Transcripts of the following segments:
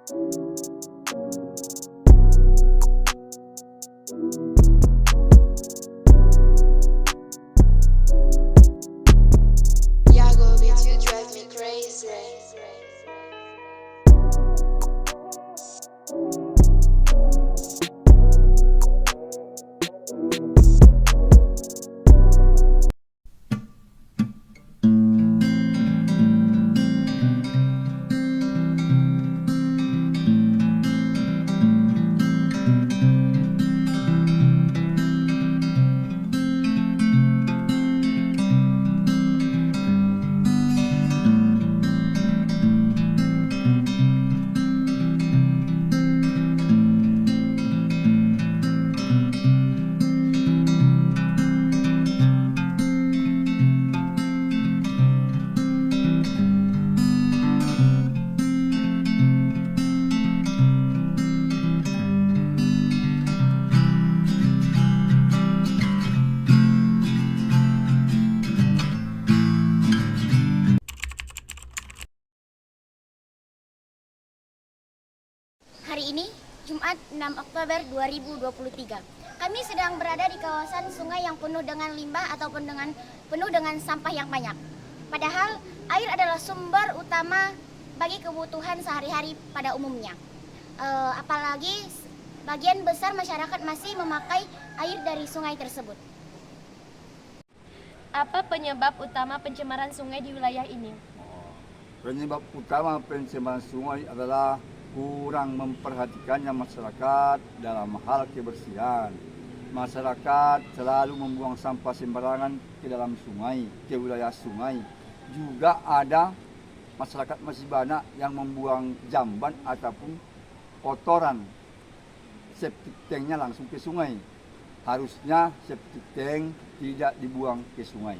Yago, bitch, you drive me crazy. Hari ini, Jumat 6 Oktober 2023. Kami sedang berada di kawasan sungai yang penuh dengan limbah ataupun penuh dengan sampah yang banyak. Padahal, air adalah sumber utama bagi kebutuhan sehari-hari pada umumnya. Apalagi bagian besar masyarakat masih memakai air dari sungai tersebut. Apa penyebab utama pencemaran sungai di wilayah ini? Penyebab utama pencemaran sungai adalah kurang memperhatikannya masyarakat dalam hal kebersihan. Masyarakat selalu membuang sampah sembarangan ke dalam sungai, ke wilayah sungai. Juga ada masyarakat masih banyak yang membuang jamban ataupun kotoran septic tanknya langsung ke sungai. Harusnya septic tank tidak dibuang ke sungai.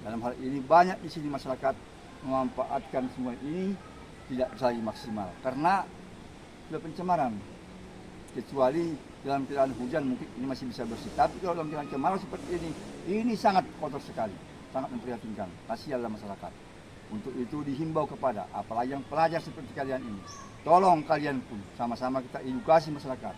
Dalam hal ini banyak di sini masyarakat memanfaatkan sungai ini tidak bisa lagi maksimal karena sudah pencemaran. Kecuali dalam keadaan hujan mungkin ini masih bisa bersih, tapi kalau dalam keadaan kemarau seperti ini sangat kotor sekali, sangat memprihatinkan. Kasihanlah masyarakat. Untuk itu dihimbau kepada apalagi yang pelajar seperti kalian ini, tolong kalian pun sama-sama kita edukasi masyarakat,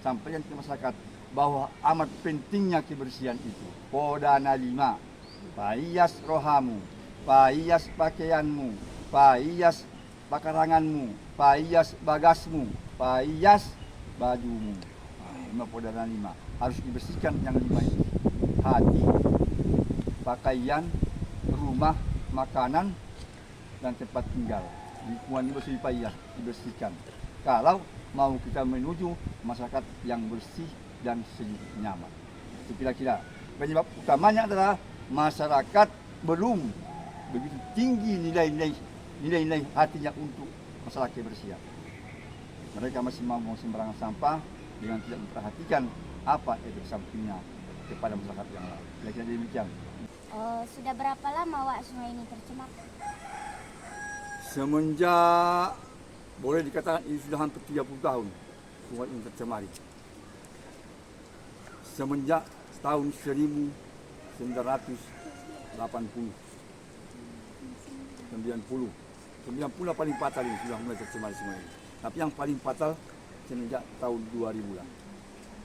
sampaikan ke masyarakat bahwa amat pentingnya kebersihan itu. Podana 5, paias rohamu, paias pakaianmu, paias pakaranganmu, paias bagasmu, paias bajumu. Nah, podana 5 harus dibersihkan yang 5 ini. Hati, pakaian, rumah, makanan, dan tempat tinggal. Lingkungan ini harus dipaias, dibersihkan. Kalau mau kita menuju masyarakat yang bersih dan sejuk nyaman. Itu kira-kira penyebab utamanya adalah masyarakat belum begitu tinggi nilai hatinya untuk masalah kebersihan. Mereka masih membuang sembarangan sampah dengan tidak memperhatikan apa efek sampingnya kepada masyarakat yang lain. Kira-kira demikian. Sudah berapa lama sungai ini tercemar? Semenjak boleh dikatakan ini sudah hampir 30 tahun sungai ini tercemari. Semenjak tahun 1980. 90 paling fatal ini sudah mulai tercemar sungai ini. Tapi yang paling fatal semenjak tahun 2000 lah.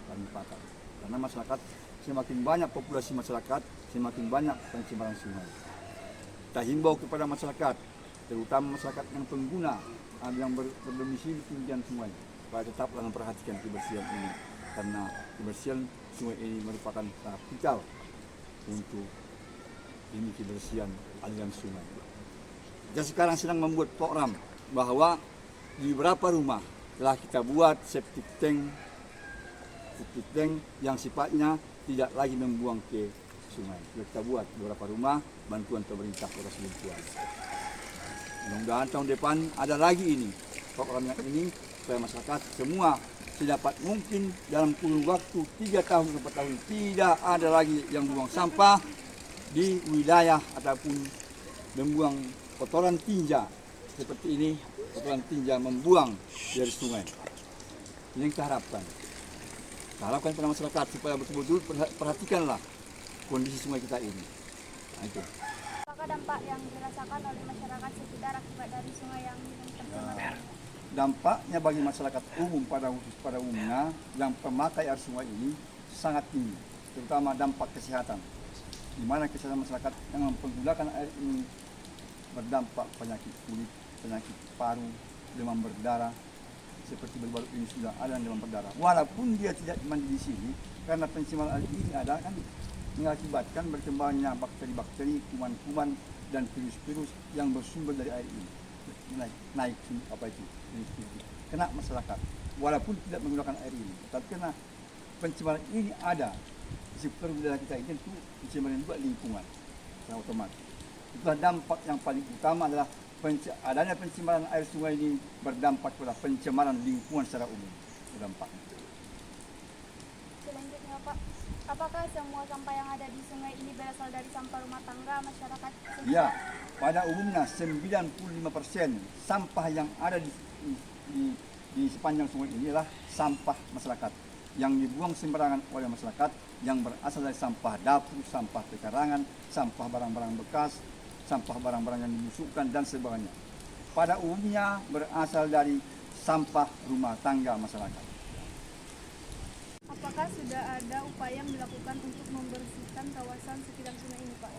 Paling fatal. Karena masyarakat semakin banyak populasi masyarakat, semakin banyak pencemaran sungai. Kita himbau kepada masyarakat, terutama masyarakat yang pengguna yang berdomisili pinggiran sungai, supaya tetaplah memperhatikan kebersihan ini. Karena kebersihan sungai ini merupakan sangat vital untuk ini kebersihan aliran sungai. Kita sekarang sedang membuat program bahwa di beberapa rumah telah kita buat septic tank yang sifatnya tidak lagi membuang ke sungai. Kita buat di beberapa rumah bantuan pemerintah Kota Selumpuan. Mudah-mudahan tahun depan ada lagi ini program yang ini supaya masyarakat semua sedapat mungkin dalam kurun waktu 3 tahun ke 4 tahun tidak ada lagi yang membuang sampah di wilayah ataupun membuang kotoran tinja seperti ini, kotoran tinja membuang dari sungai. Ini yang kita harapkan. Kita harapkan kepada masyarakat supaya betul-betul perhatikanlah kondisi sungai kita ini. Nah, itu. Apakah dampak yang dirasakan oleh masyarakat sekitar akibat dari sungai yang tercemar? dampaknya bagi masyarakat umum pada umumnya yang pemakai air sungai ini sangat tinggi, terutama dampak kesehatan, di mana kesehatan masyarakat yang menggunakan air ini berdampak penyakit kulit, penyakit paru, demam berdarah, seperti baru-baru ini sudah ada demam berdarah. Walaupun dia tidak mandi di sini, karena pencemaran air ini ada kan mengakibatkan berkembangnya bakteri-bakteri, kuman-kuman dan virus-virus yang bersumber dari air ini. Naik apa itu? Kena masyarakat. Walaupun tidak menggunakan air ini, tapi karena pencemaran ini ada di sekitar wilayah kita ini, tentu pencemaran juga lingkungan secara otomatis. Itulah dampak yang paling utama adalah adanya pencemaran air sungai ini berdampak pada pencemaran lingkungan secara umum. Berdampak. Selanjutnya Pak, apakah semua sampah yang ada di sungai ini berasal dari sampah rumah tangga masyarakat? Ya, pada umumnya 95% sampah yang ada di sepanjang sungai ini adalah sampah masyarakat yang dibuang sembarangan oleh masyarakat, yang berasal dari sampah dapur, sampah pekarangan, sampah barang-barang bekas, sampah barang-barang yang dibusukkan dan sebagainya. Pada umumnya berasal dari sampah rumah tangga masyarakat. Apakah sudah ada upaya yang dilakukan untuk membersihkan kawasan sekitar sungai ini Pak?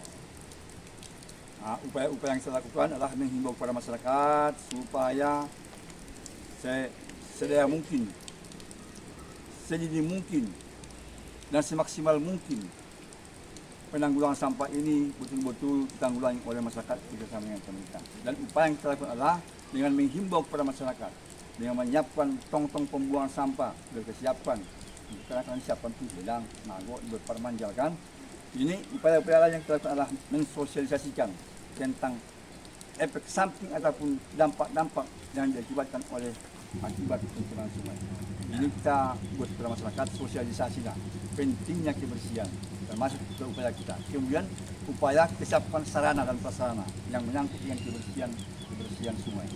Upaya-upaya yang saya lakukan adalah menghimbau kepada masyarakat supaya sedaya mungkin, sedini mungkin, dan semaksimal mungkin penanggulangan sampah ini betul-betul ditanggulangi oleh masyarakat bersama dengan pemerintah. Dan upaya yang kita lakukan adalah dengan menghimbau kepada masyarakat, dengan menyiapkan tong-tong pembuangan sampah berkesiapan, karena kami siapkan itu belang, magok, berpermanjalkan. Ini upaya-upaya lain yang kita lakukan adalah mensosialisasikan tentang efek samping ataupun dampak-dampak yang diakibatkan oleh akibat pencemaran sungai. Ini kita buat kepada masyarakat sosialisasi lah, pentingnya kebersihan, termasuk upaya kita. Kemudian upaya kesiapan sarana dan prasarana yang menyangkut dengan kebersihan sungai.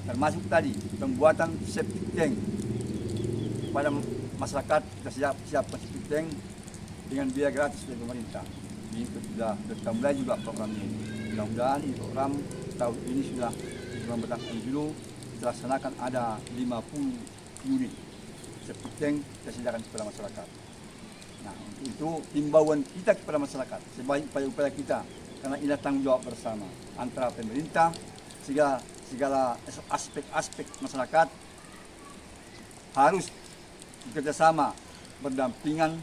Termasuk tadi pembuatan septic tank pada masyarakat, kita siapkan septic tank dengan biaya gratis dari pemerintah. Ini sudah mulai juga program ini. Mudah-mudahan ini program tahun ini sudah bertahun dulu kita laksanakan ada 50 unit septic tank kita sediakan kepada masyarakat. Nah, untuk itu himbauan kita kepada masyarakat sebaik upaya-upaya kita, karena ini tanggung jawab bersama antara pemerintah, segala aspek-aspek masyarakat harus bekerjasama berdampingan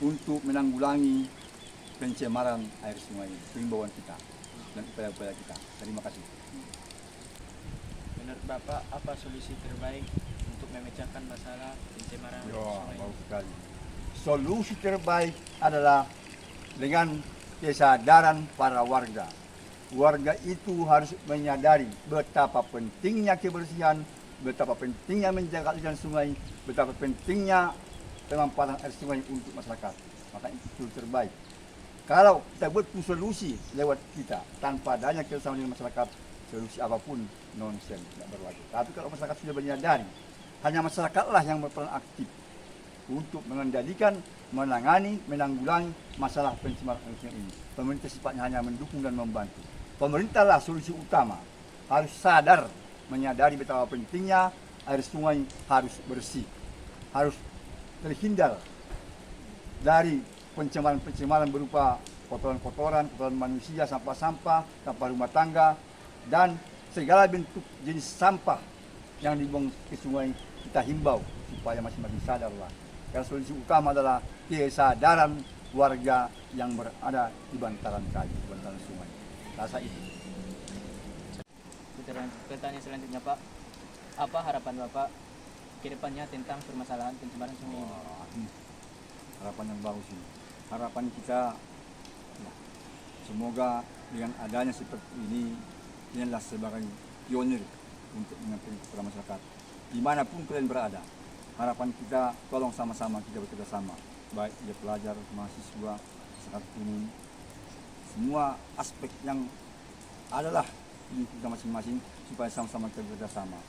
untuk menanggulangi pencemaran air sungai ini. Himbauan kita dan upaya-upaya kita. Terima kasih. Menurut Bapak, apa solusi terbaik untuk memecahkan masalah pencemaran sungai? Bagus sekali. Solusi terbaik adalah dengan kesadaran para warga. Warga itu harus menyadari betapa pentingnya kebersihan, betapa pentingnya menjaga aliran sungai, betapa pentingnya pemanfaatan air sungai untuk masyarakat. Maka itu terbaik. Kalau kita buat solusi lewat kita tanpa adanya kerjasama dengan masyarakat, solusi apapun nonsen, tidak berlaku. Tapi kalau masyarakat sudah menyadari, hanya masyarakatlah yang berperan aktif untuk mengendalikan, menangani, menanggulangi masalah pencemaran air sungai ini. Pemerintah sifatnya hanya mendukung dan membantu. Pemerintahlah solusi utama, harus sadar, menyadari betapa pentingnya air sungai harus bersih, harus terhindar dari pencemaran-pencemaran berupa kotoran-kotoran, kotoran manusia, sampah-sampah, sampah rumah tangga, dan segala bentuk jenis sampah yang dibuang ke sungai kita himbau supaya masing-masing sadarlah. Karena solusi utama adalah kesadaran warga yang berada di bantaran kali, di bantaran sungai. Rasa itu. Pertanyaan selanjutnya Pak, apa harapan Bapak ke depannya tentang permasalahan pencemaran sungai ini? Harapan yang bagus ini. Harapan kita, ya, semoga dengan adanya seperti ini adalah sebagai pionir untuk menyampaikan kepada masyarakat dimanapun kalian berada. Harapan kita, tolong sama-sama kita bekerja sama, baik dia pelajar, mahasiswa, masyarakat umum, semua aspek yang adalah di kita masing-masing, supaya sama-sama kita bekerja sama,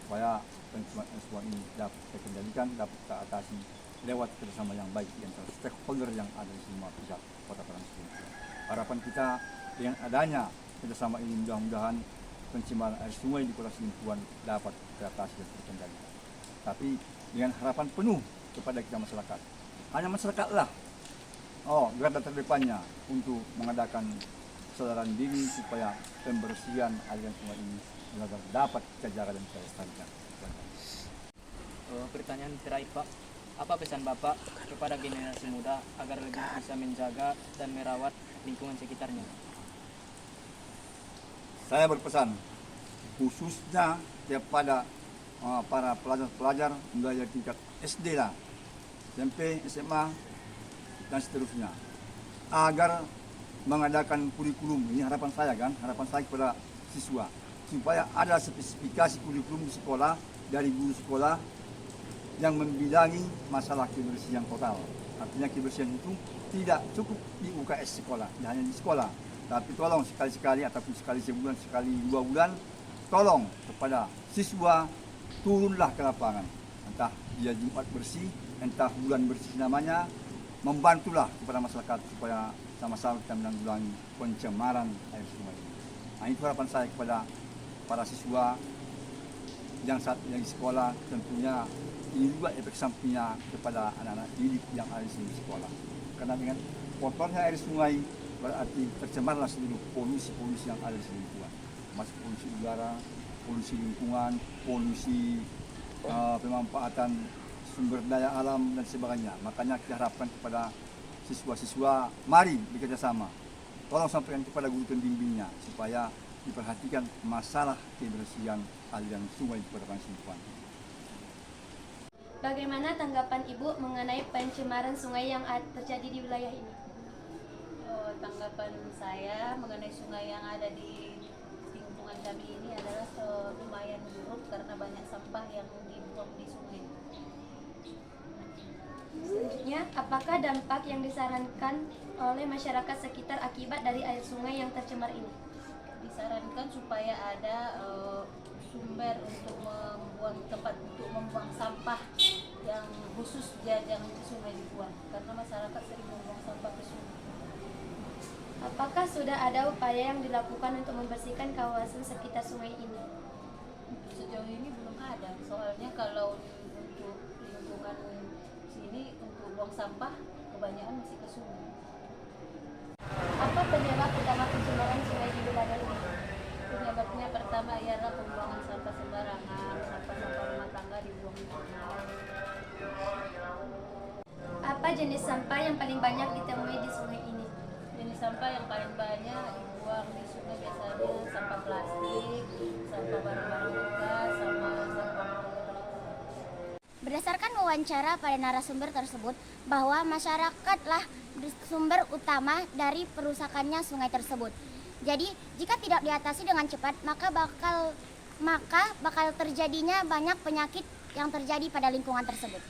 supaya pencemaran ini dapat terkendalikan, dapat kita atasi lewat kerjasama yang baik di antara stakeholder yang ada di semua pihak Kota Parangtritis. Harapan kita dengan adanya kerjasama ini mudah-mudahan pencemaran air sungai di kota Selingkuhan dapat teratasi dan terkendali. Tapi dengan harapan penuh kepada kita masyarakat. Hanya masyarakatlah garda terdepannya untuk mengadakan kesadaran diri supaya pembersihan aliran sungai ini benar-benar dapat kita jaga dan kita lestarikan. Pertanyaan terakhir Pak, apa pesan Bapak kepada generasi muda agar lebih bisa menjaga dan merawat lingkungan sekitarnya? Saya berpesan khususnya kepada para pelajar-pelajar mulai dari tingkat SD lah, SMP, SMA, dan seterusnya, agar mengadakan kurikulum. Ini harapan saya kepada siswa, supaya ada spesifikasi kurikulum di sekolah dari guru sekolah yang membidangi masalah kebersihan total. Artinya kebersihan itu tidak cukup di UKS sekolah, tidak hanya di sekolah, tapi tolong sekali-sekali ataupun sekali sebulan, sekali 2 bulan, tolong kepada siswa turunlah ke lapangan. Entah dia Jumat bersih, entah bulan bersih namanya, membantulah kepada masyarakat supaya sama-sama kita menanggulangi pencemaran air sungai. Nah, itu harapan saya kepada para siswa yang saat yang di sekolah. Tentunya ini juga efek sampingnya kepada anak-anak didik yang ada di sekolah. Karena dengan kotornya air sungai berarti tercemarlah seluruh polusi-polusi yang ada di lingkungan, termasuk polusi udara, polusi lingkungan, polusi pemanfaatan sumber daya alam dan sebagainya. Makanya kita harapkan kepada siswa-siswa, mari bekerjasama. Tolong sampaikan kepada guru pembimbingnya supaya diperhatikan masalah kebersihan aliran sungai di Kota Selingkuhan. Bagaimana tanggapan Ibu mengenai pencemaran sungai yang terjadi di wilayah ini? Tanggapan saya mengenai sungai yang ada di lingkungan kami ini adalah lumayan buruk karena banyak sampah yang dibuang di sungai. Selanjutnya, apakah dampak yang disarankan oleh masyarakat sekitar akibat dari air sungai yang tercemar ini? Disarankan supaya ada sumber untuk tempat untuk membuang sampah yang khusus yang di sungai dibuang, karena masyarakat sering membuang sampah ke sungai. Apakah sudah ada upaya yang dilakukan untuk membersihkan kawasan sekitar sungai ini? Sejauh ini belum ada, soalnya kalau untuk lingkungan sini untuk buang sampah kebanyakan masih ke sungai. Apa penyebab utama pencemaran sungai di wilayah ini? Penyebabnya pertama ialah pembuangan sampah sembarangan, sampah-sampah rumah tangga dibuang di sungai. Apa jenis sampah yang paling banyak ditemui di sungai ini? Jenis sampah yang paling banyak dibuang di sungai biasanya sampah plastik, sampah barang-barang bekas, sama sampah. Berdasarkan wawancara pada narasumber tersebut, bahwa masyarakatlah sumber utama dari perusakannya sungai tersebut. Jadi, jika tidak diatasi dengan cepat, maka bakal terjadinya banyak penyakit yang terjadi pada lingkungan tersebut.